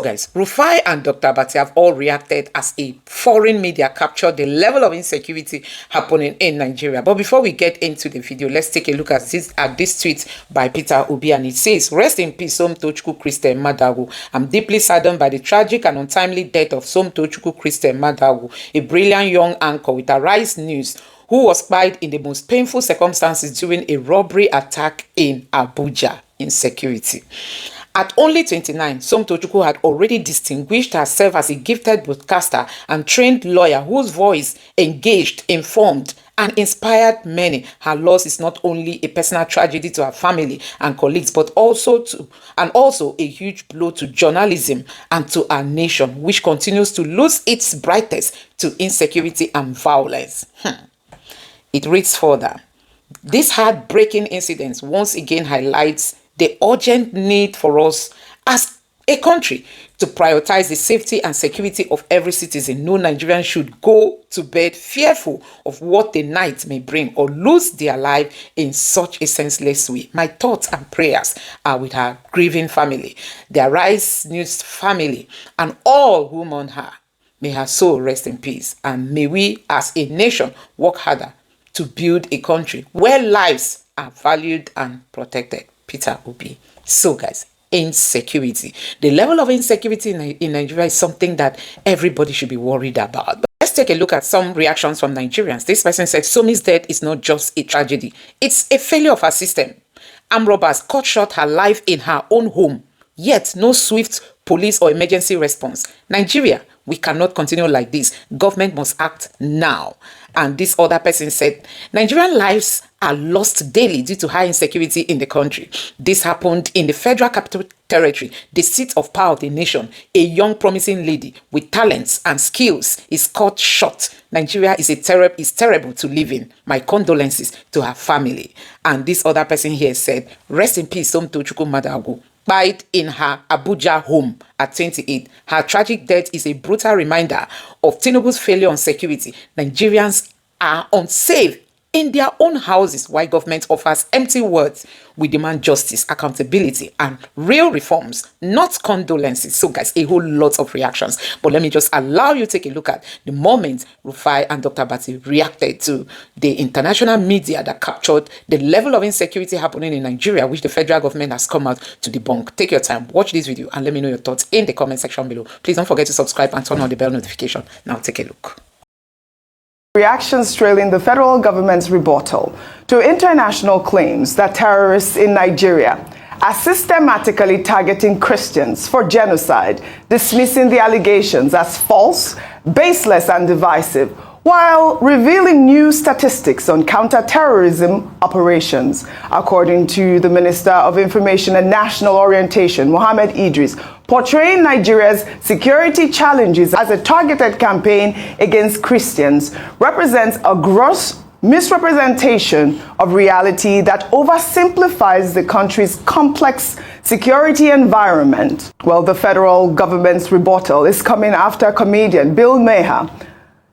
guys, Rufai and Dr. Abati have all reacted as a foreign media captured the level of insecurity happening in Nigeria. But before we get into the video, let's take a look at this tweet by Peter Obi, and it says, "Rest in peace, Somtochukwu Christian Madagu. I'm deeply saddened by the tragic and untimely death of Somtochukwu Christian Madagu, a brilliant young anchor with Arise News, who was spied in the most painful circumstances during a robbery attack in Abuja. Insecurity." At only 29, Somtochukwu had already distinguished herself as a gifted broadcaster and trained lawyer whose voice engaged, informed, and inspired many. Her loss is not only a personal tragedy to her family and colleagues, but also a huge blow to journalism and to our nation, which continues to lose its brightest to insecurity and violence. It reads further. This heartbreaking incident once again highlights the urgent need for us as a country to prioritize the safety and security of every citizen. No Nigerian should go to bed fearful of what the night may bring or lose their life in such a senseless way. My thoughts and prayers are with her grieving family, the Arise News family, and all who mourn her. May her soul rest in peace, and may we as a nation work harder to build a country where lives are valued and protected. Peter Obi. So guys, insecurity. The level of insecurity in Nigeria is something that everybody should be worried about. But let's take a look at some reactions from Nigerians. This person said, Somi's death is not just a tragedy. It's a failure of our system. Armed robbers cut short her life in her own home. Yet no swift police or emergency response. Nigeria, we cannot continue like this. Government must act now. And this other person said, Nigerian lives are lost daily due to high insecurity in the country. This happened in the Federal Capital Territory, the seat of power of the nation. A young promising lady with talents and skills is cut short. Nigeria is terrible to live in. My condolences to her family. And this other person here said, rest in peace, Somtochukwu Madagu. Died in her Abuja home at 28. Her tragic death is a brutal reminder of Tinubu's failure on security. Nigerians are unsafe in their own houses while government offers empty words. We demand justice, accountability, and real reforms, not condolences. So guys, a whole lot of reactions. But let me just allow you to take a look at the moment Rufai and Dr. Abati reacted to the international media that captured the level of insecurity happening in Nigeria, which the federal government has come out to debunk. Take your time, watch this video, and let me know your thoughts in the comment section below. Please don't forget to subscribe and turn on the bell notification. Now take a look. Reactions trailing the federal government's rebuttal to international claims that terrorists in Nigeria are systematically targeting Christians for genocide, dismissing the allegations as false, baseless, and divisive, while revealing new statistics on counter-terrorism operations. According to the Minister of Information and National Orientation, Mohammed Idris, portraying Nigeria's security challenges as a targeted campaign against Christians represents a gross misrepresentation of reality that oversimplifies the country's complex security environment. Well, the federal government's rebuttal is coming after comedian Bill Maher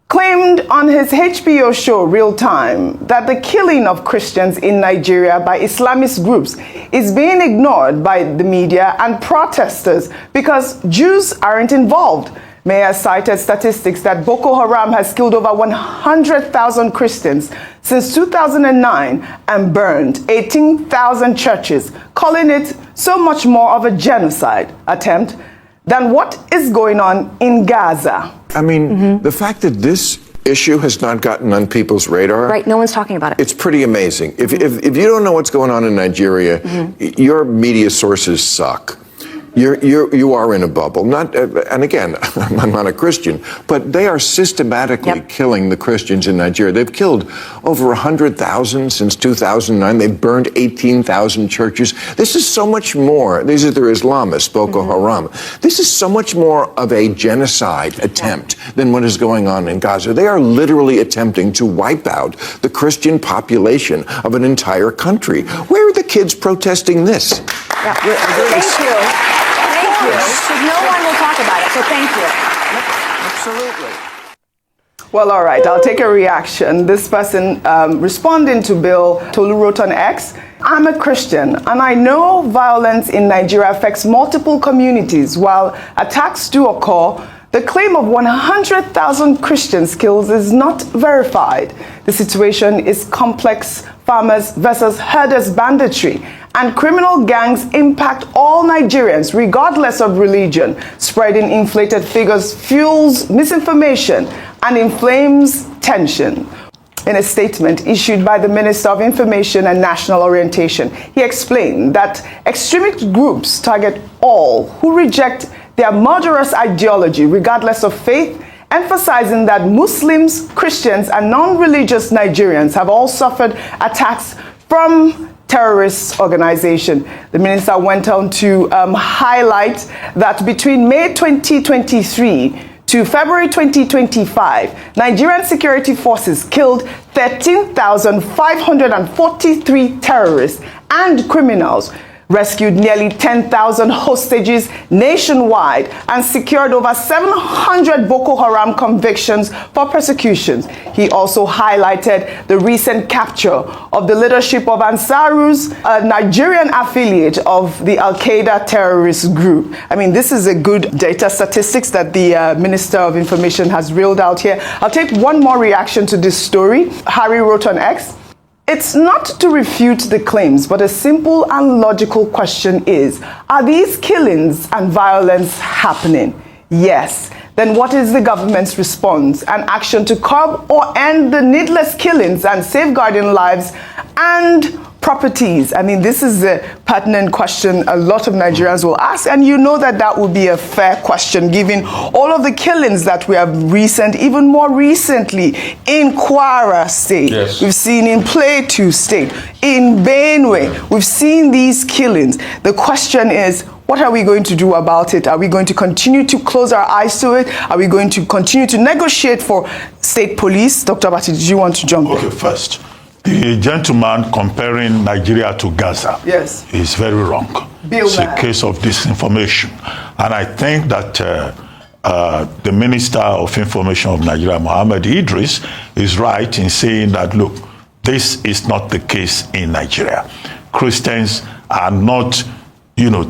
claimed on his HBO show Real Time that the killing of Christians in Nigeria by Islamist groups is being ignored by the media and protesters because Jews aren't involved. Mayor cited statistics that Boko Haram has killed over 100,000 Christians since 2009 and burned 18,000 churches, calling it so much more of a genocide attempt than what is going on in Gaza. I mean, the fact that this issue has not gotten on people's radar. Right, no one's talking about it. It's pretty amazing. If you don't know what's going on in Nigeria, your media sources suck. You are in a bubble. Not, and again, I'm not a Christian, but they are systematically killing the Christians in Nigeria. They've killed over 100,000 since 2009. They've burned 18,000 churches. This is so much more. These are their Islamists, Boko Haram. This is so much more of a genocide attempt than what is going on in Gaza. They are literally attempting to wipe out the Christian population of an entire country. Where are the kids protesting this? Thank you. Thank you. Because no one will talk about it, so thank you. Absolutely. Well, all right, I'll take a reaction. This person responding to Bill Tolu wrote on X, I'm a Christian and I know violence in Nigeria affects multiple communities. While attacks do occur, the claim of 100,000 Christians killed is not verified. The situation is complex. Farmers versus herders banditry and criminal gangs impact all Nigerians regardless of religion. Spreading inflated figures fuels misinformation and inflames tension. In a statement issued by the Minister of Information and National Orientation, he explained that extremist groups target all who reject their murderous ideology regardless of faith, emphasizing that Muslims, Christians, and non-religious Nigerians have all suffered attacks from terrorist organization. The minister went on to highlight that between May 2023 to February 2025, Nigerian security forces killed 13,543 terrorists and criminals, rescued nearly 10,000 hostages nationwide, and secured over 700 Boko Haram convictions for persecutions. He also highlighted the recent capture of the leadership of Ansarus, a Nigerian affiliate of the Al-Qaeda terrorist group. I mean, this is a good data statistics that the Minister of Information has reeled out here. I'll take one more reaction to this story. Harry wrote on X, it's not to refute the claims, but a simple and logical question is, are these killings and violence happening? Yes. Then what is the government's response and action to curb or end the needless killings and safeguarding lives and properties? I mean, this is a pertinent question a lot of Nigerians will ask, and you know that that would be a fair question given all of the killings that we have even more recently in Kwara State. Yes. We've seen in Plateau State, in Benue. We've seen these killings. The question is, what are we going to do about it? Are we going to continue to close our eyes to it? Are we going to continue to negotiate for state police? Dr. Abati, did you want to jump in? Okay, first, the gentleman comparing Nigeria to Gaza is very wrong. It's a case of disinformation. And I think that the Minister of Information of Nigeria, Mohammed Idris, is right in saying that, look, this is not the case in Nigeria. Christians are not,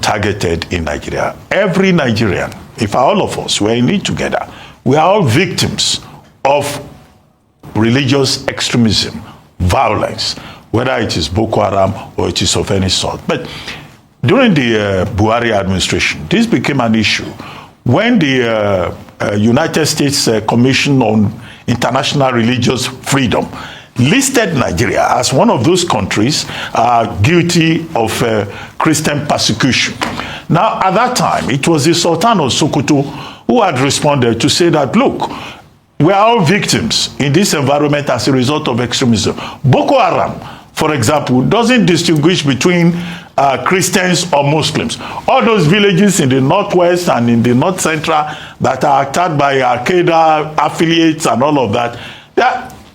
targeted in Nigeria. Every Nigerian, if all of us, we're in it together, we are all victims of religious extremism, violence, whether it is Boko Haram or it is of any sort. But during the Buhari administration, this became an issue. When the United States Commission on International Religious Freedom listed Nigeria as one of those countries guilty of Christian persecution. Now, at that time, it was the Sultan of Sokoto who had responded to say that, look, we are all victims in this environment as a result of extremism. Boko Haram, for example, doesn't distinguish between Christians or Muslims. All those villages in the northwest and in the north central that are attacked by Al-Qaeda affiliates and all of that,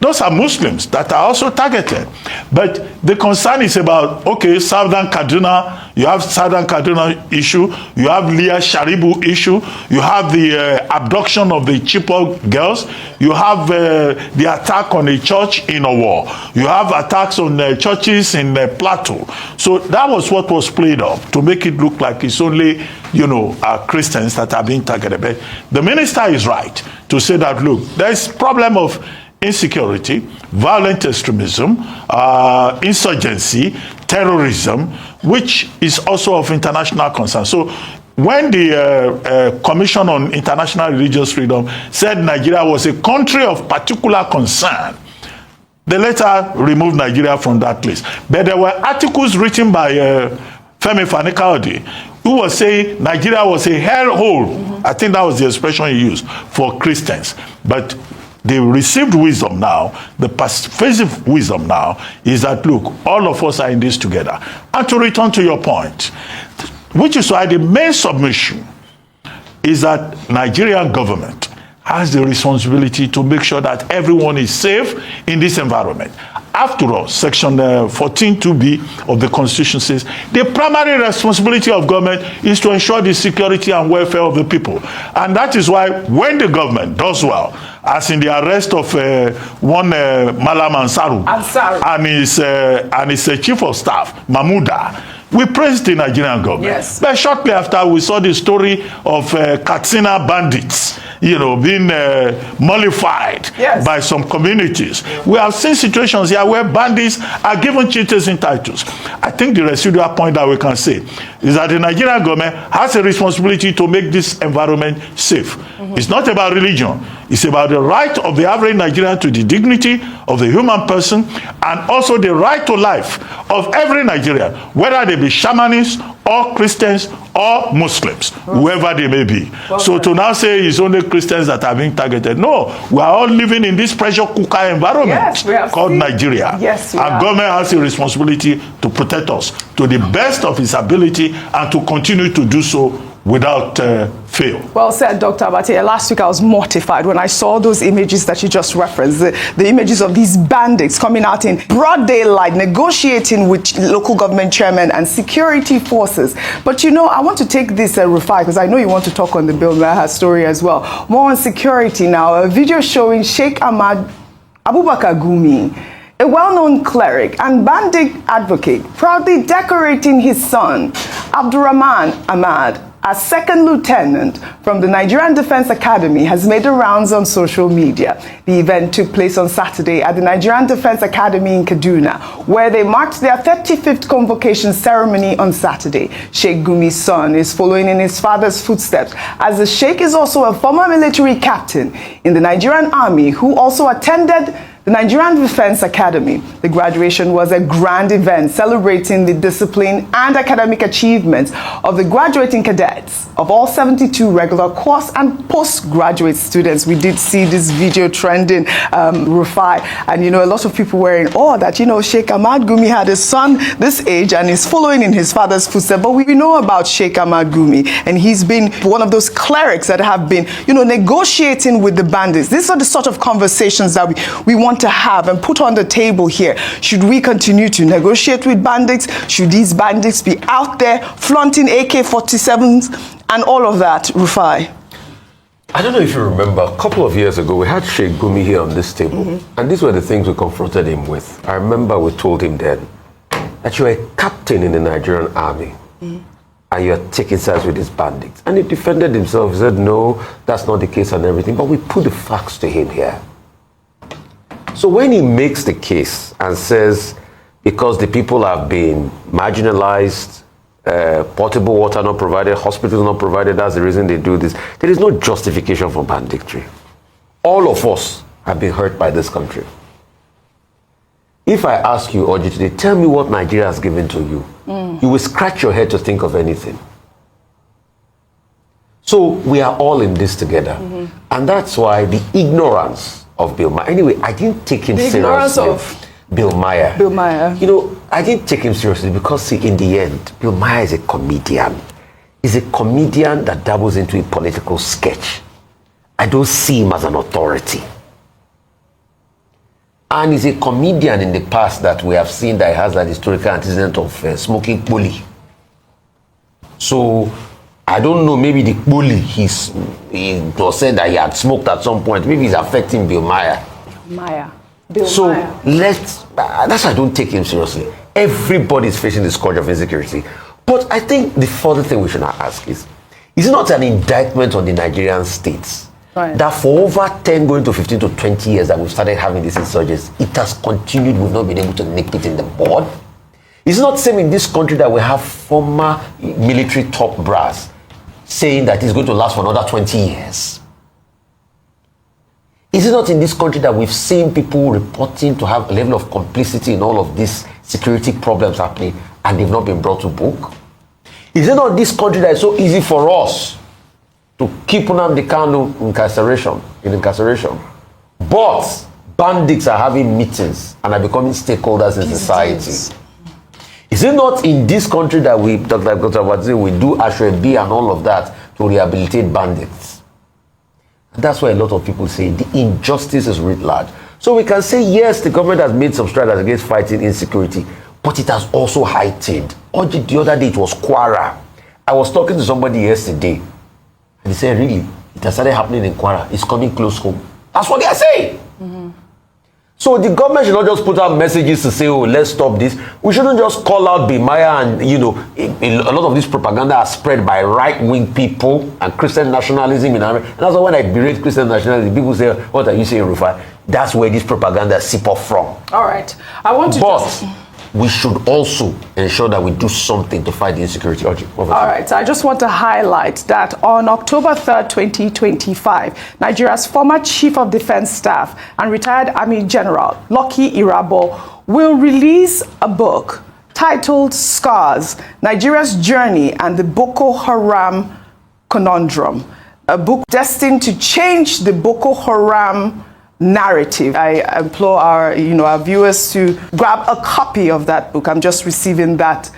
those are Muslims that are also targeted. But the concern is about, okay, Southern Kaduna, you have Southern Kaduna issue, you have Leah Sharibu issue, you have the abduction of the Chibok girls, you have the attack on a church in Owo, you have attacks on churches in Plateau. So that was what was played up to make it look like it's only, Christians that are being targeted. But the minister is right to say that, look, there's problem of insecurity, violent extremism, insurgency, terrorism, which is also of international concern. So when the Commission on International Religious Freedom said Nigeria was a country of particular concern, they later removed Nigeria from that list. But there were articles written by Femi Fani-Kayode, who was saying Nigeria was a hellhole. I think that was the expression he used for Christians. But the received wisdom now, the pervasive wisdom now, is that, look, all of us are in this together. And to return to your point, which is why the main submission is that Nigerian government has the responsibility to make sure that everyone is safe in this environment. after all, Section 14(2)(b) of the Constitution says the primary responsibility of government is to ensure the security and welfare of the people. And that is why when the government does well, as in the arrest of one Malam Ansaru and his chief of staff, Mahmouda, we praised the Nigerian government. Yes. But shortly after, we saw the story of Katsina bandits, being mollified by some communities. We have seen situations here where bandits are given chieftains in titles. I think the residual point that we can say is that the Nigerian government has a responsibility to make this environment safe. It's not about religion. It's about the right of the average Nigerian to the dignity of the human person, and also the right to life of every Nigerian, whether they be shamanists or Christians or Muslims, whoever they may be. So to now say it's only Christians that are being targeted, no, we are all living in this pressure cooker environment called Nigeria. Yes, and government has a responsibility to protect us to the best of its ability and to continue to do so without fail. Well said, Dr. Abate. Last week I was mortified when I saw those images that you just referenced, the images of these bandits coming out in broad daylight, negotiating with local government chairmen and security forces. But I want to take this Rufai, because I know you want to talk on the Bill Maher story as well. More on security now. A video showing Sheikh Ahmad Abubakar Gumi, a well-known cleric and bandit advocate, proudly decorating his son, Abdurrahman Ahmad, as second lieutenant from the Nigerian Defense Academy, has made the rounds on social media. The event took place on Saturday at the Nigerian Defense Academy in Kaduna, where they marked their 35th convocation ceremony on Saturday. Sheikh Gumi's son is following in his father's footsteps, as the Sheikh is also a former military captain in the Nigerian Army who also attended the Nigerian Defense Academy. The graduation was a grand event celebrating the discipline and academic achievements of the graduating cadets of all 72 regular course and postgraduate students. We did see this video trending, Rufai, and a lot of people were in awe that Sheikh Ahmad Gumi had a son this age and is following in his father's footsteps. But we know about Sheikh Ahmad Gumi, and he's been one of those clerics that have been negotiating with the bandits. These are the sort of conversations that we want to have and put on the table here. Should we continue to negotiate with bandits? Should these bandits be out there flaunting AK-47s and all of that, Rufai? I don't know if you remember, a couple of years ago, we had Sheikh Gumi here on this table, and these were the things we confronted him with. I remember we told him then that you're a captain in the Nigerian army, and you're taking sides with these bandits. And he defended himself. He said, no, that's not the case and everything, but we put the facts to him here. So when he makes the case and says, because the people have been marginalized, potable water not provided, hospitals not provided, that's the reason they do this, there is no justification for banditry. All of us have been hurt by this country. If I ask you, Oji, today, tell me what Nigeria has given to you, you will scratch your head to think of anything. So we are all in this together. And that's why the ignorance of Bill Maher. Anyway, I didn't take him seriously. Of Bill Maher. Bill Maher. I didn't take him seriously because, see, in the end, Bill Maher is a comedian. He's a comedian that dabbles into a political sketch. I don't see him as an authority. And he's a comedian in the past that we have seen that he has that historical antecedent of smoking bully. So I don't know, maybe the bully, he was said that he had smoked at some point. Maybe it's affecting Bill Maher. Bill Maher. That's why I don't take him seriously. Everybody's facing the scourge of insecurity. But I think the further thing we should now ask is it not an indictment on the Nigerian states that for over 10, going to 15 to 20 years that we've started having these insurgencies, it has continued, we've not been able to nip it in the bud? It's not the same in this country that we have former military top brass saying that it's going to last for another 20 years. Is it not in this country that we've seen people reporting to have a level of complicity in all of these security problems happening and they've not been brought to book? Is it not this country that is so easy for us to keep nnamdi kanu in incarceration? But bandits are having meetings and are becoming stakeholders in society. Is it not in this country that we, Dr. Abate, we do Ashrebi and all of that to rehabilitate bandits? And that's why a lot of people say the injustice is writ large. So we can say, yes, the government has made some strides against fighting insecurity, but it has also heightened. The other day, it was Kwara. I was talking to somebody yesterday, and he said, really, it has started happening in Kwara. It's coming close home. That's what they are saying. So the government should not just put out messages to say, oh, let's stop this. We shouldn't just call out Bimaya and, a lot of this propaganda are spread by right-wing people and Christian nationalism in America. And that's why when I berate Christian nationalism, people say, what are you saying, Rufai? That's where this propaganda sip off from. All right. I want to But we should also ensure that we do something to fight the insecurity. All right, so I just want to highlight that on October 3rd, 2025, Nigeria's former Chief of Defense Staff and retired Army General Lucky Irabo will release a book titled Scars, Nigeria's Journey and the Boko Haram Conundrum, a book destined to change the Boko Haram narrative. I implore our viewers to grab a copy of that book. I'm just receiving that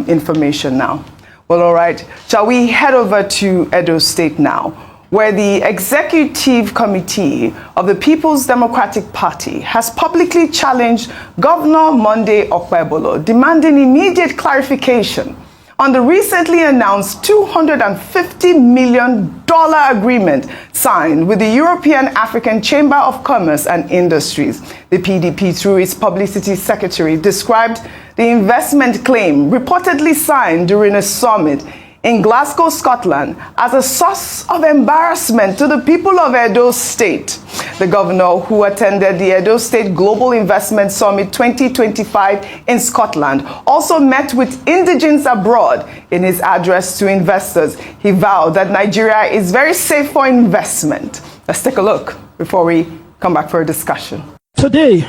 information now. Well, all right. Shall we head over to Edo State now, where the Executive Committee of the People's Democratic Party has publicly challenged Governor Monday Okpebholo, demanding immediate clarification on the recently announced $250 million agreement signed with the European African Chamber of Commerce and Industries. The PDP, through its publicity secretary, described the investment claim reportedly signed during a summit in Glasgow, Scotland, as a source of embarrassment to the people of Edo State. The governor, who attended the Edo State Global Investment Summit 2025 in Scotland, also met with indigents abroad. In his address to investors, he vowed that Nigeria is very safe for investment. Let's take a look before we come back for a discussion. Today,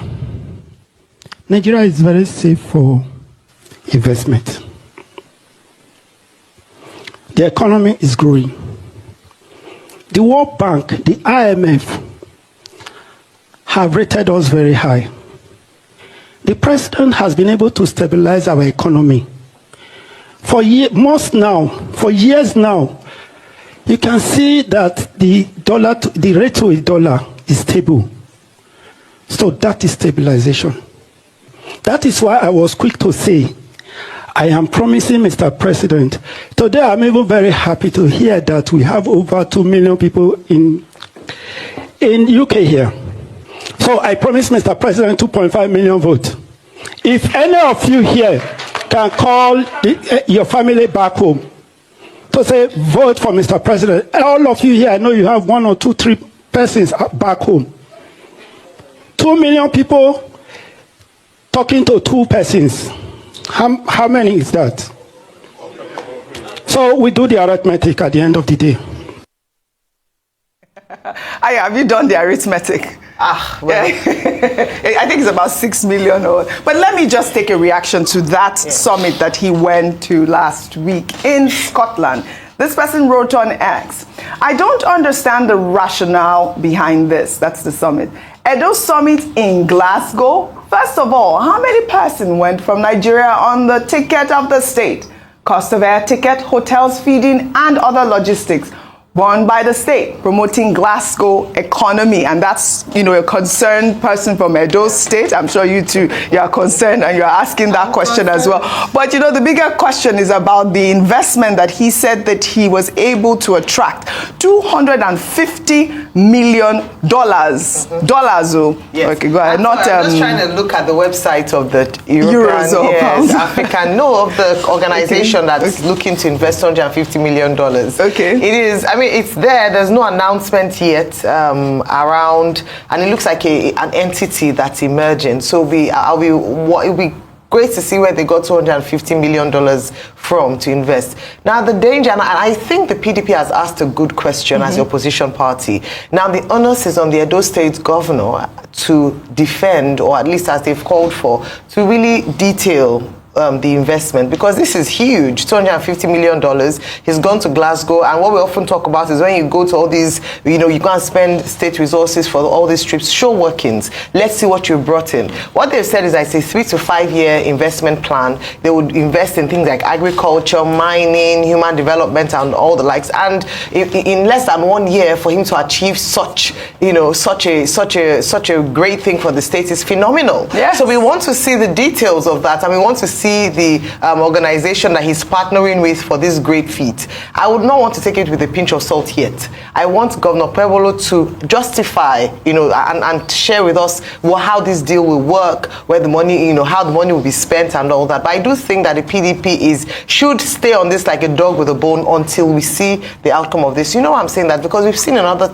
Nigeria is very safe for investment. The economy is growing. The World Bank, the IMF, have rated us very high. The president has been able to stabilize our economy. For years now, you can see that the rate to a dollar is stable. So that is stabilization. That is why I was quick to say, I am promising, Mr. President, today I'm even very happy to hear that we have over 2 million people in UK here. So I promise, Mr. President, 2.5 million votes. If any of you here can call your family back home to say, vote for Mr. President, all of you here, I know you have 1 or 2, 3 persons back home. 2 million people talking to 2 persons. How many is that? So we do the arithmetic at the end of the day. Have you done the arithmetic? Well, I think it's about 6 million. But let me just take a reaction to that summit that he went to last week in Scotland. This person wrote on X, I don't understand the rationale behind this. That's the summit. Edo Summit in Glasgow. First of all, how many persons went from Nigeria on the ticket of the state? Cost of air ticket, hotels, feeding, and other logistics borne by the state, promoting Glasgow economy. And that's, a concerned person from Edo State. I'm sure you too, you are concerned and you're asking that question as well. But, the bigger question is about the investment that he said that he was able to attract. $250 million. Dollars. Yes. Okay, go ahead. I'm just trying to look at the website of the European, African, of the organization that's looking to invest $250 million. Okay. It is, it's there. There's no announcement yet around, and it looks like an entity that's emerging. So it'll be great to see where they got $250 million from to invest. Now, the danger, and I think the PDP has asked a good question as the opposition party. Now, the onus is on the Edo State governor to defend, or at least as they've called for, to really detail the investment, because this is huge, $250 million. He's gone to Glasgow, and what we often talk about is when you go to all these, you can't spend state resources for all these trips. Show workings. Let's see what you brought in. What they've said is it's a 3 to 5 year investment plan. They would invest in things like agriculture, mining, human development, and all the likes. And in less than 1 year, for him to achieve such a great thing for the state is phenomenal. Yes. So we want to see the details of that, and we want to see the organization that he's partnering with for this great feat. I would not want to take it with a pinch of salt yet. I want Governor Pebolo to justify, and share with us how this deal will work, where the money, how the money will be spent and all that. But I do think that the PDP should stay on this like a dog with a bone until we see the outcome of this. You know why I'm saying that? Because we've seen at other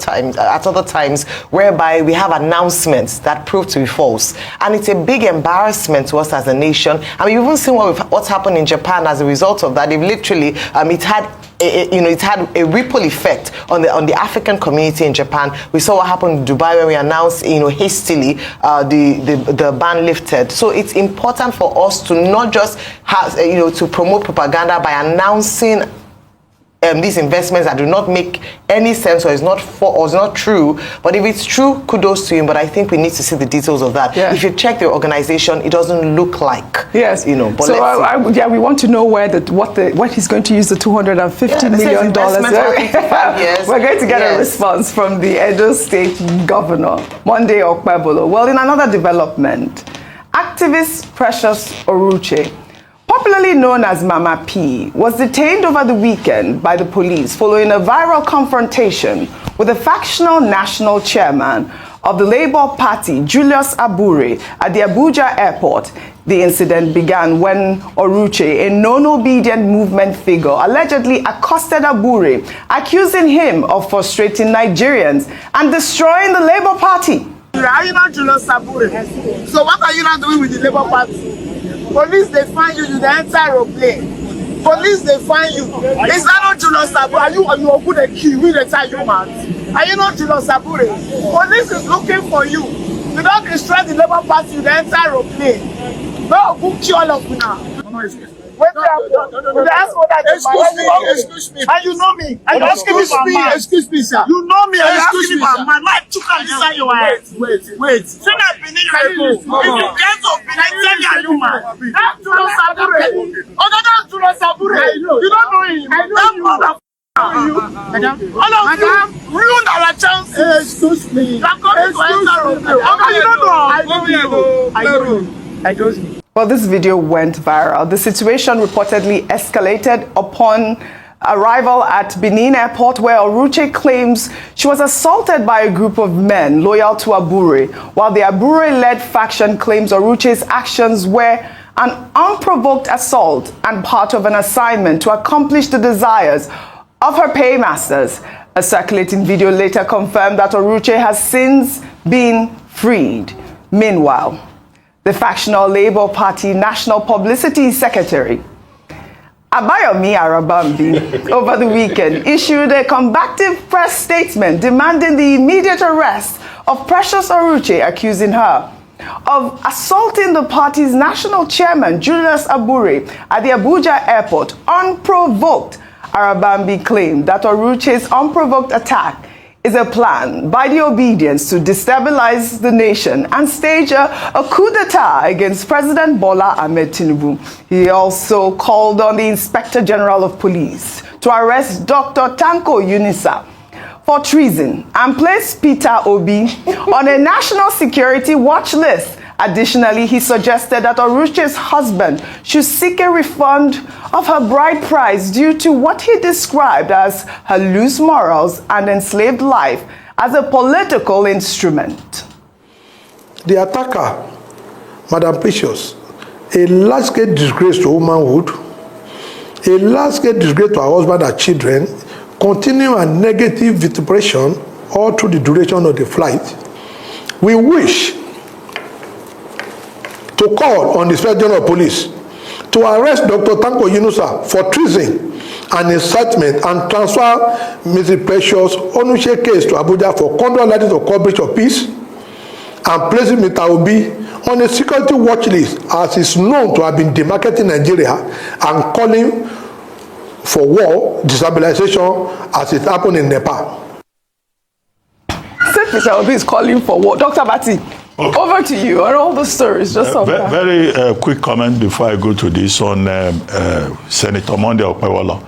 times whereby we have announcements that prove to be false, and it's a big embarrassment to us as a nation. And we've even seen what's happened in Japan as a result of that. They've literally it had a ripple effect on the African community in Japan. We saw what happened in Dubai when we announced hastily the ban lifted. So it's important for us to not just have to promote propaganda by announcing these investments that do not make any sense, or is not true. But if it's true, kudos to him. But I think we need to see the details of that. Yeah. If you check the organization, it doesn't look like. Yes. But so we want to know what he's going to use the $250 million. We're going to get a response from the Edo State Governor, Monday Okpebolo. Well, in another development, activist Precious Oruche, popularly known as Mama P, was detained over the weekend by the police following a viral confrontation with the factional national chairman of the Labour Party, Julius Abure, at the Abuja airport. The incident began when Oruche, a non-obedient movement figure, allegedly accosted Abure, accusing him of frustrating Nigerians and destroying the Labour Party. Are you not Julius Abure? So what are you not doing with the Labour Party? Police, they find you the entire aeroplane. Police, they find you. Is that not Julius Abure? Are you a good key? We retire you, man. Are you not Julius Abure? Police is looking for you. You don't destroy the Labour Party with the entire aeroplane. No, book you all of you now. Excuse me. And you know me. And you asking me for man. Excuse me, sir. You know me. And you asking me for man. Like took on inside your head. Wait. So that Benin you go. If you get to Benin, tell you man. That's Julius Abure. Oh, that's Julius Abure. You don't know him. That motherfucker. All of you ruined our chances. Excuse me. You are coming to enter. Okay, you don't know. I know you. Well, this video went viral. The situation reportedly escalated upon arrival at Benin Airport, where Oruche claims she was assaulted by a group of men loyal to Abure, while the Abure-led faction claims Oruche's actions were an unprovoked assault and part of an assignment to accomplish the desires of her paymasters. A circulating video later confirmed that Oruche has since been freed. Meanwhile, the factional Labour Party National Publicity Secretary, Abayomi Arabambi, over the weekend issued a combative press statement demanding the immediate arrest of Precious Oruche, accusing her of assaulting the party's national chairman, Julius Abure, at the Abuja airport unprovoked. Arabambi claimed that Oruche's unprovoked attack is a plan by the obedience to destabilize the nation and stage a coup d'etat against President Bola Ahmed Tinubu. He also called on the Inspector General of Police to arrest Dr. Tanko Yunisa for treason and place Peter Obi on a national security watch list. Additionally, he suggested that Oruche's husband should seek a refund of her bride price due to what he described as her loose morals and enslaved life as a political instrument. The attacker, Madam Precious, a large-scale disgrace to womanhood, a large-scale disgrace to her husband and children, continue a negative vituperation all through the duration of the flight. We wish to call on the Inspector General of Police to arrest Dr. Tanko Yunusa for treason and incitement and transfer Mrs. Precious Onuche case to Abuja for conduct of coverage of peace, and placing Mr. Obi on a security watch list as is known to have been demarketing Nigeria and calling for war, destabilization as it happened in Nepal. Said Mr. Obi is calling for war. Dr. Bati, okay. Over to you on all the stories. Just very quick comment before I go to this on Senator Monday Okpewolo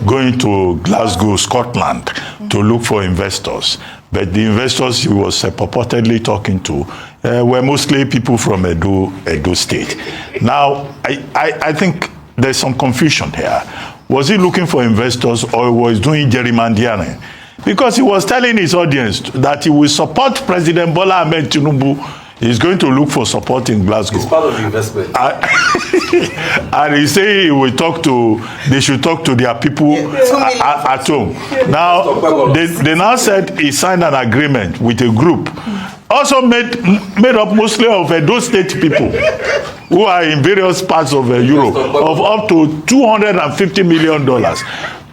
going to Glasgow, Scotland to look for investors. But the investors he was purportedly talking to were mostly people from Edo State. Now, I think there's some confusion here. Was he looking for investors or was doing gerrymandering? Because he was telling his audience that he will support President Bola Ahmed Tinubu. He's going to look for support in Glasgow. It's part of the investment. And he say he will they should talk to their people at home. Now, they now said he signed an agreement with a group, also made up mostly of Edo State people who are in various parts of Europe, of up to $250 million.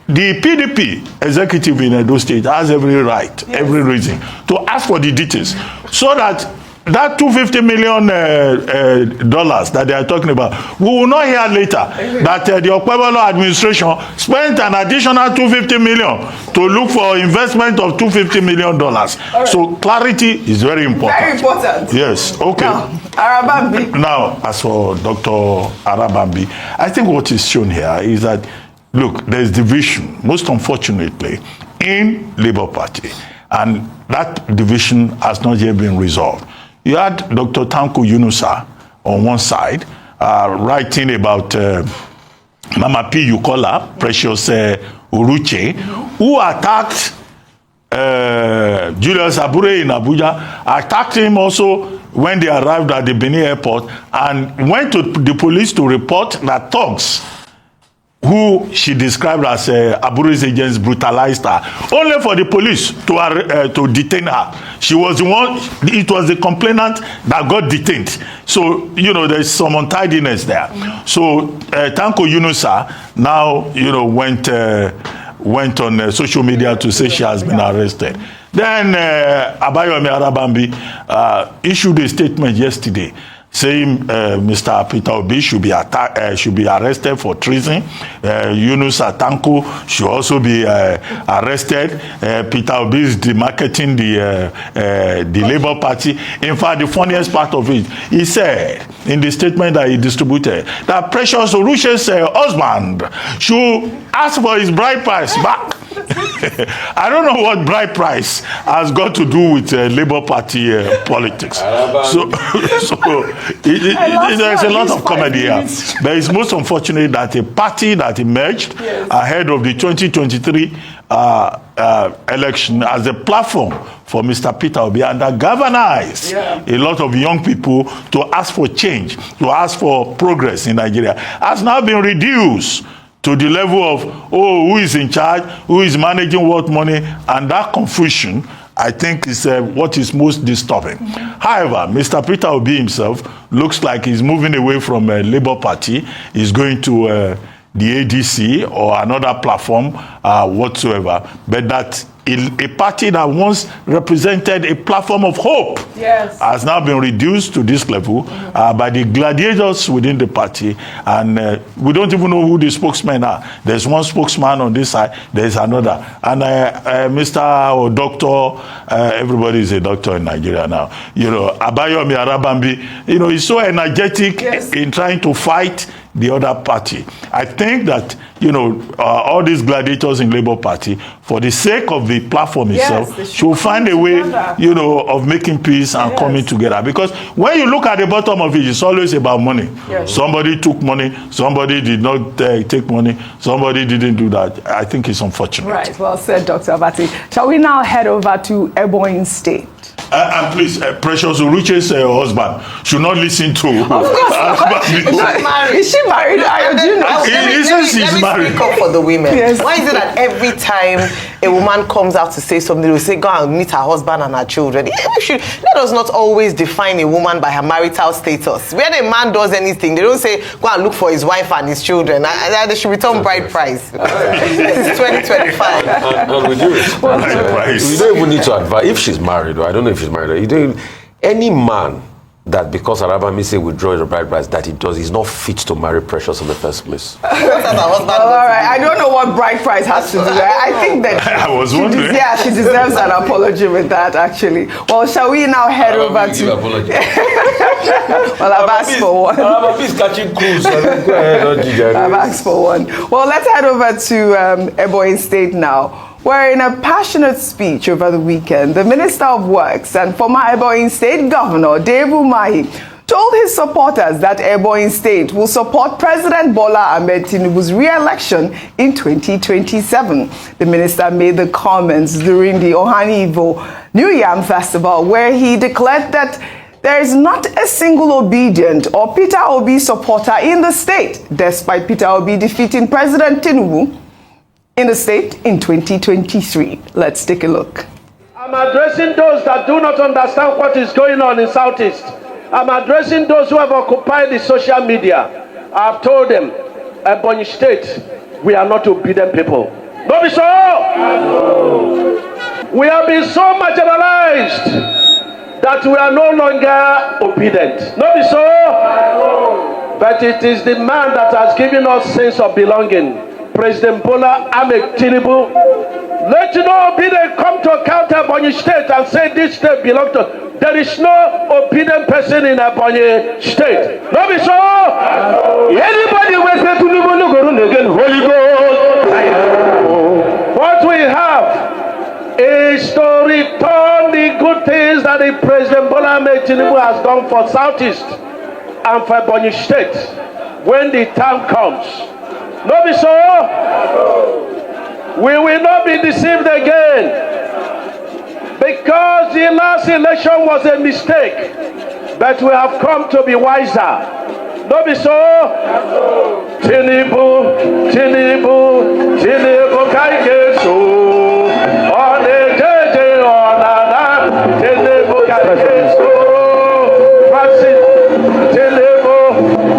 The PDP executive in Edo State has every right, every reason to ask for the details so that $250 million that they are talking about, we will not hear later that the Okpebolo administration spent an additional $250 million to look for investment of $250 million. Right. So clarity is very important. Very important. Yes. Okay. Now, Arabambi. Now, as for Dr. Arabambi, I think what is shown here is that, look, there is division, most unfortunately, in Labour Party, and that division has not yet been resolved. You had Dr. Tanko Yunusa on one side, writing about Mama P. Yukola, Precious Uruche, who attacked Julius Abure in Abuja, attacked him also when they arrived at the Benin airport, and went to the police to report that thugs who she described as Abure's agents brutalized her, only for the police to detain her. She was the one, it was the complainant that got detained. So, there's some untidiness there. So, Tanko Yunusa now, went on social media to say she has been arrested. Then Abayomi Arabambi issued a statement yesterday saying Mr. Peter Obi should be arrested for treason. Yunus Atanko should also be arrested. Peter Obi is demarketing the Labour Party. In fact, the funniest part of it, he said in the statement that he distributed that Precious Oruche's husband should ask for his bride price back. I don't know what bride price has got to do with Labour Party politics. So there's a lot of comedy here. But it's most unfortunate that a party that emerged ahead of the 2023 election as a platform for Mr. Peter Obi and that galvanized a lot of young people to ask for change, to ask for progress in Nigeria, has now been reduced to the level of, who is in charge, who is managing what money, and that confusion, I think, is what is most disturbing. However, Mr. Peter Obi himself looks like he's moving away from Labour Party. He's going to the ADC or another platform whatsoever, but that a party that once represented a platform of hope has now been reduced to this level by the gladiators within the party, and we don't even know who the spokesmen are. There's one spokesman on this side, there's another, and Mr. or Doctor, everybody is a doctor in Nigeria now. Abayomi Arabambi, he's so energetic in trying to fight the other party. I think that, all these gladiators in Labour Party, for the sake of the platform itself, should find a way, of making peace and coming together. Because when you look at the bottom of it, it's always about money. Somebody took money, somebody did not take money, somebody didn't do that. I think it's unfortunate. Right, well said, Dr. Abati. Shall we now head over to Ebonyi State? And please, Precious Uruche's husband should not listen to. Of course. Is she married? He says she's married. Speak up for the women. Why is it that every time a woman comes out to say something, they say, go and meet her husband and her children? Let us not always define a woman by her marital status. When a man does anything, they don't say, go and look for his wife and his children. They should return bride price. This is 2025. And with you, you don't even need to advise. If she's married, or I don't know if she's married, any man that because Arabami say withdraw the bride price that he's not fit to marry Precious in the first place. All right, I don't know what bride price has to do. I think that I was wondering. she deserves an apology with that, actually. Well, shall we now head over to? Well, I've asked for one. Arabami is catching cruise. I've asked for one. Well, let's head over to Ebonyi State now, where in a passionate speech over the weekend, the Minister of Works and former Ebonyi State Governor, Dave Umahi, told his supporters that Ebonyi State will support President Bola Ahmed Tinubu's re-election in 2027. The minister made the comments during the Ohanivo New Yam Festival, where he declared that there is not a single obedient or Peter Obi supporter in the state, despite Peter Obi defeating President Tinubu in the state in 2023. Let's take a look. I'm addressing those that do not understand what is going on in Southeast. I'm addressing those who have occupied the social media. I've told them, Ebonyi State, we are not obedient people. Not be so. We have been so marginalized that we are no longer obedient. Not be so. But it is the man that has given us sense of belonging. President Bola Ahmed Tinubu, let you know obedient come to account Ebonyi State and say this state belongs to. There is no obedient person in Ebonyi State. No be so. Anybody who say Tinubu no go run again, Holy Ghost. What we have is to return the good things that the President Bola Ahmed Tinubu has done for Southeast and for Ebonyi State when the time comes. No be so. We will not be deceived again, because the last election was a mistake, but we have come to be wiser. No be so. Tinubu, Tinubu, Tinubu kaike so. On the jeje onana, Tinubu kaike so. Francis, Tinubu,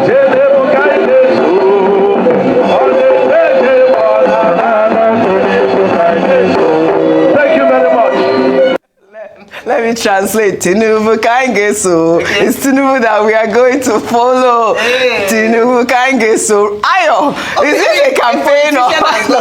Tinubu kaike so. Thank you very much. Let me translate. Tinubu Kangeso. It's Tinubu that we are going to follow. Tinubu Kangeso. Ayo, is this a campaign or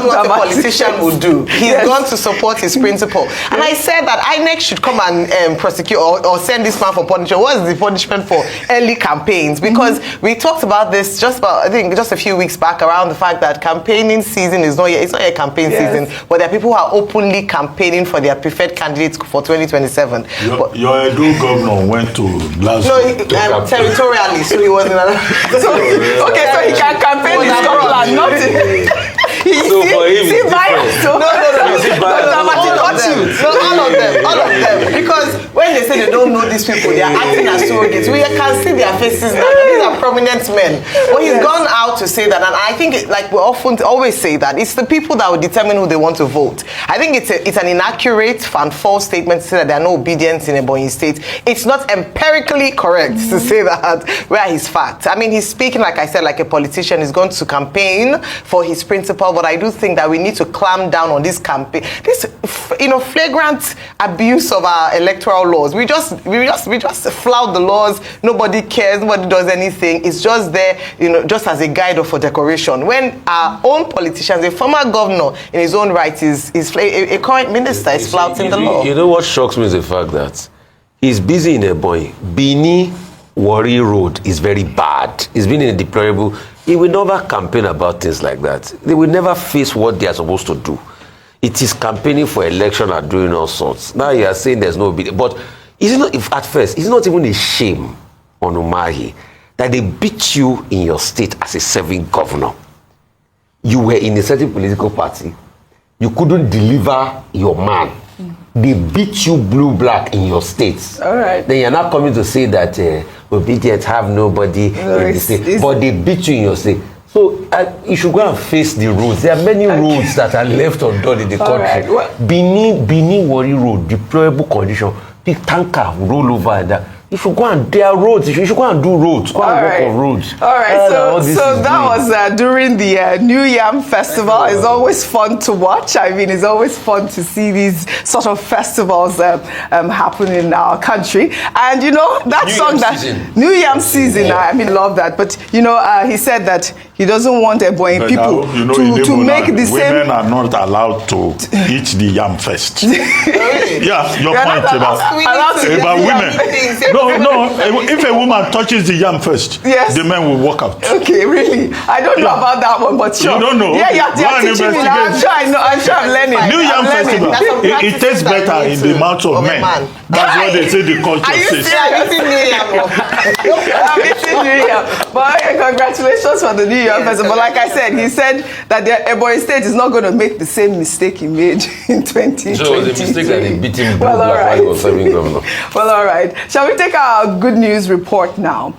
what a politician would do? He's gone to support his principle. And I said that INEC should come and prosecute or send this man for punishment. What is the punishment for early campaigns? Because we talked about this just a few weeks back around the fact that campaigning season is not yet, it's not yet campaign season, but there are people who are openly campaigning for their preferred candidates for 2027. Your Edo governor went to Glasgow. No, territorially, so he was in so he can campaign in Scotland, not in... So for him, it's different. All of them. Because when they say they don't know these people, they are acting as surrogates. We can see their faces now. These are prominent men. But he's gone out to say that, and I think, like we often always say, that it's the people that will determine who they want to vote. I think it's an inaccurate and false statement to say that there are no obedience in Ebonyi State. It's not empirically correct to say that where his facts. I mean, he's speaking, like I said, like a politician. He's going to campaign for his principle, but I do think that we need to clamp down on this campaign, this flagrant abuse of our electoral laws. We just flout the laws. Nobody cares. Nobody does anything. It's just there, just as a guide or for decoration. When our own politicians, a former governor in his own right, is a current minister is flouting the law. You know what shocks me is the fact that he's busy in Ebonyi. Bini Wari Road is very bad. He's been in a deplorable. He will never campaign about things like that. They will never face what they are supposed to do. It is campaigning for election and doing all sorts. Now you are saying there's no obedience. But is it not, at first, it's not even a shame on Umahi that they beat you in your state as a serving governor. You were in a certain political party. You couldn't deliver your man. They beat you blue-black in your states. All right. Then you're not coming to say that obedience have nobody in the state. But they beat you in your state. So you should go and face the roads. There are many roads that are left undone in the country. Right. Bini Wari Road, deplorable condition. Big tanker roll over and that. You should go and there are roads. You should go and do roads. Go and work on roads. All right. So that was during the New Yam Festival. It's always fun to watch. I mean, it's always fun to see these sort of festivals happen in our country. And you know that song that New Yam season. I mean, love that. But you know, he said that he doesn't want Ebonyi people to make the same. Women are not allowed to eat the yam first. Yeah, your point about women. No, if a woman touches the yam first, the men will walk out. Okay, really? I don't know about that one, but sure. You don't know? Yeah, you're teaching me now. I'm sure I'm learning. New Yam Festival, it tastes better in the mouth of men. That's what they say the culture says. I'm eating New Yam. I'm eating New Yam. But congratulations for the New Yam Festival. But like I said, he said that the Ebonyi State is not going to make the same mistake he made in 2020. So it was a mistake that they beat him well, all right. while he was serving governor. Well, all right. Shall we take our good news report now?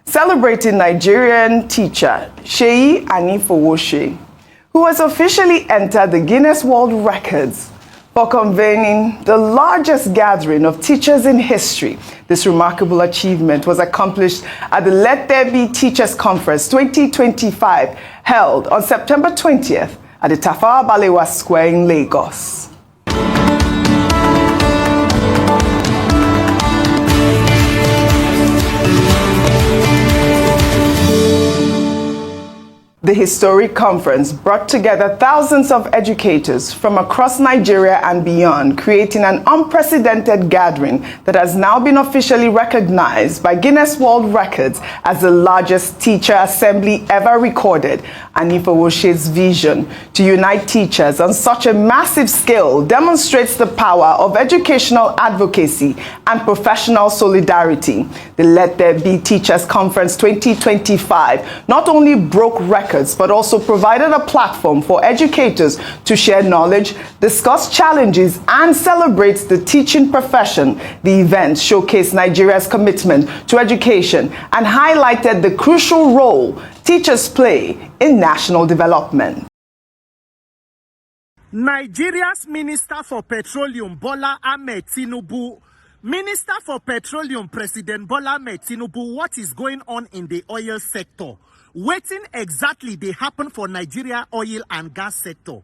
Celebrating Nigerian teacher Seyi Anifowoshe, who has officially entered the Guinness World Records for convening the largest gathering of teachers in history. This remarkable achievement was accomplished at the Let There Be Teachers Conference 2025, held on September 20th at the Tafawa Balewa Square in Lagos. The historic conference brought together thousands of educators from across Nigeria and beyond, creating an unprecedented gathering that has now been officially recognized by Guinness World Records as the largest teacher assembly ever recorded. Anifowoshe's vision to unite teachers on such a massive scale demonstrates the power of educational advocacy and professional solidarity. The Let There Be Teachers Conference 2025 not only broke records, but also provided a platform for educators to share knowledge, discuss challenges, and celebrate the teaching profession. The event showcased Nigeria's commitment to education and highlighted the crucial role teachers play in national development. Nigeria's Minister for Petroleum, Bola Ahmed Tinubu. Minister for Petroleum, President Bola Ahmed Tinubu, what is going on in the oil sector? Waiting exactly they happen for Nigeria oil and gas sector.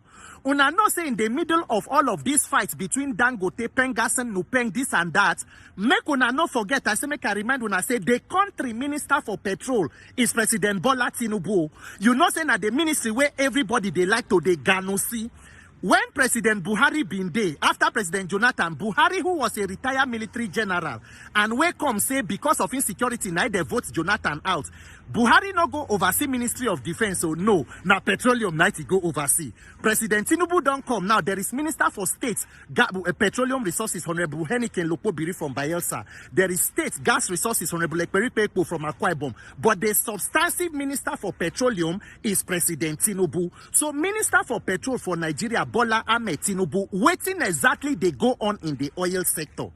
Una know say in the middle of all of these fights between Dangote, Pengassan, Nupeng, this and that, make una not forget, I say make I remind una say the country minister for petrol is President Bola Tinubu. You know say na the ministry where everybody they like to they ganu see. When President Buhari been there, after President Jonathan, Buhari, who was a retired military general, and where come say because of insecurity, now they vote Jonathan out. Buhari no go oversee Ministry of Defense, so no, now petroleum night he go oversee. President Tinubu don't come now. There is Minister for States, Petroleum Resources, Honorable Heniken Lokobiri from Bayelsa. There is State Gas Resources, Honorable Ekperi Pekpo from Akwa Ibom. But the substantive Minister for Petroleum is President Tinubu. So Minister for Petrol for Nigeria, Bola Ahmed Tinubu, waiting exactly they go on in the oil sector.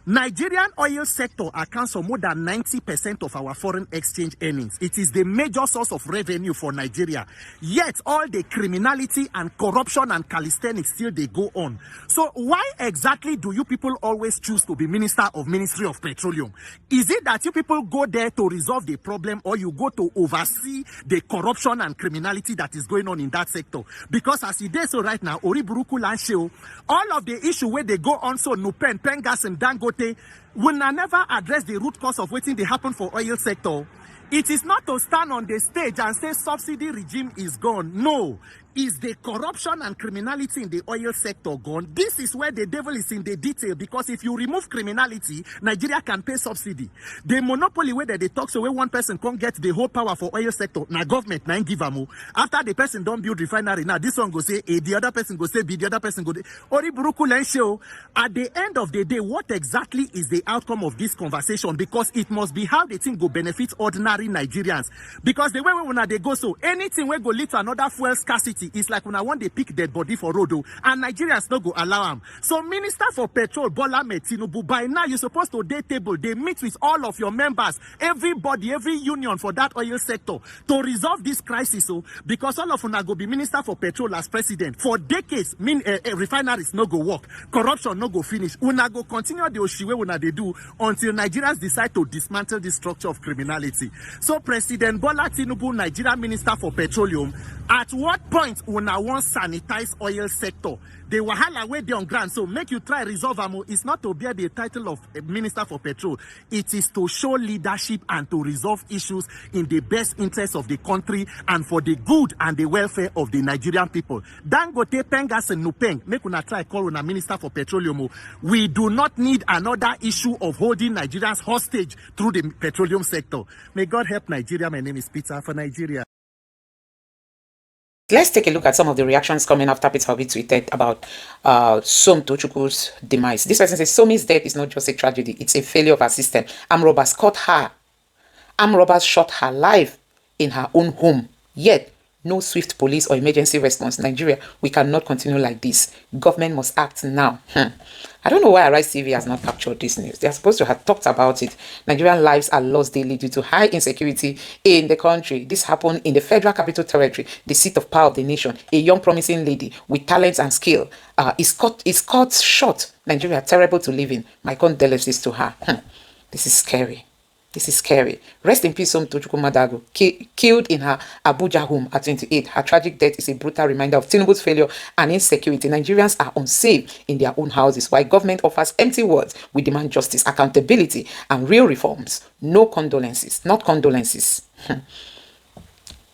Nigerian oil sector accounts for more than 90% of our foreign exchange earnings. It is the major source of revenue for Nigeria. Yet all the criminality and corruption and calisthenics still they go on. So why exactly do you people always choose to be Minister of Ministry of Petroleum? Is it that you people go there to resolve the problem, or you go to oversee the corruption and criminality that is going on in that sector? Because as it is so right now, Oriburuku Lansheo, all of the issue where they go on, so Nupen, Pengas and Dangote, will never address the root cause of what they happen for oil sector. It is not to stand on the stage and say subsidy regime is gone. No. Is the corruption and criminality in the oil sector gone? This is where the devil is in the detail, because if you remove criminality, Nigeria can pay subsidy. The monopoly where they talk so where one person can't get the whole power for oil sector, now government now give them. After the person don't build refinery, now this one go say A, the other person go say B, the other person go Oriburuku. At the end of the day, what exactly is the outcome of this conversation? Because it must be how the thing go benefit ordinary Nigerians. Because the way we wanna they go, so anything will go lead to another fuel scarcity, security, it's like when I want to pick dead body for road, and Nigerians no go allow them. So Minister for Petrol, Bola Tinubu, by now you're supposed to day table, they meet with all of your members, everybody, every union for that oil sector to resolve this crisis. So because all of una go be Minister for Petrol as president for decades, refineries no go work, corruption no go finish. Una go continue the oshiwe una they do until Nigerians decide to dismantle this structure of criminality. So President Bola Tinubu, Nigeria Minister for Petroleum, at what point una want sanitize oil sector? The wahala where they on ground, so make you try resolve am. It's not to bear the title of Minister for Petrol. It is to show leadership and to resolve issues in the best interest of the country and for the good and the welfare of the Nigerian people. Dangote Pengas and Nupeng, make una try call una Minister for Petroleum. We do not need another issue of holding Nigerians hostage through the petroleum sector. May God help Nigeria. My name is Peter for Nigeria. Let's take a look at some of the reactions coming after Peter Obi tweeted about Som Tochukwu's demise. This person says, Somi's death is not just a tragedy, it's a failure of our system. Armed robbers caught her. Armed robbers shot her live in her own home. Yet, no swift police or emergency response. Nigeria, we cannot continue like this. Government must act now. I don't know why Arise TV has not captured this news. They are supposed to have talked about it. Nigerian lives are lost daily due to high insecurity in the country. This happened in the Federal Capital Territory, the seat of power of the nation. A young promising lady with talents and skill is caught short. Nigeria, terrible to live in. My condolences to her. This is scary. This is scary. Rest in peace, Som Tochukwu Madago, killed in her Abuja home at 28. Her tragic death is a brutal reminder of Tinubu's failure and insecurity. Nigerians are unsafe in their own houses, while government offers empty words. We demand justice, accountability, and real reforms. No condolences, not condolences.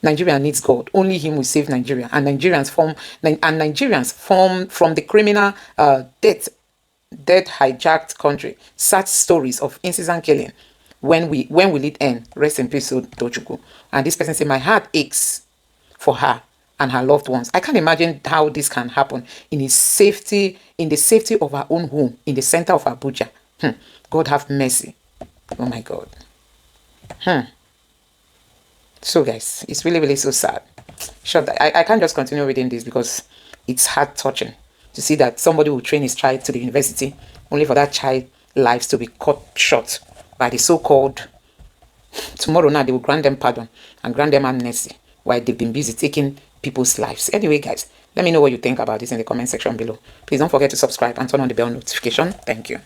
Nigeria needs God. Only Him will save Nigeria. And Nigerians form from the criminal death hijacked country. Such stories of incessant killing. When will it end? Rest in peace, Tochukwu. And this person said, my heart aches for her and her loved ones. I can't imagine how this can happen in the safety of her own home, in the center of Abuja. God have mercy. Oh my God. So guys, it's really, really so sad. Sure, I can't just continue reading this because it's heart touching to see that somebody will train his child to the university only for that child lives to be cut short by the so-called, tomorrow now they will grant them pardon and grant them amnesty while they've been busy taking people's lives. Anyway, guys, let me know what you think about this in the comment section below. Please don't forget to subscribe and turn on the bell notification. Thank you.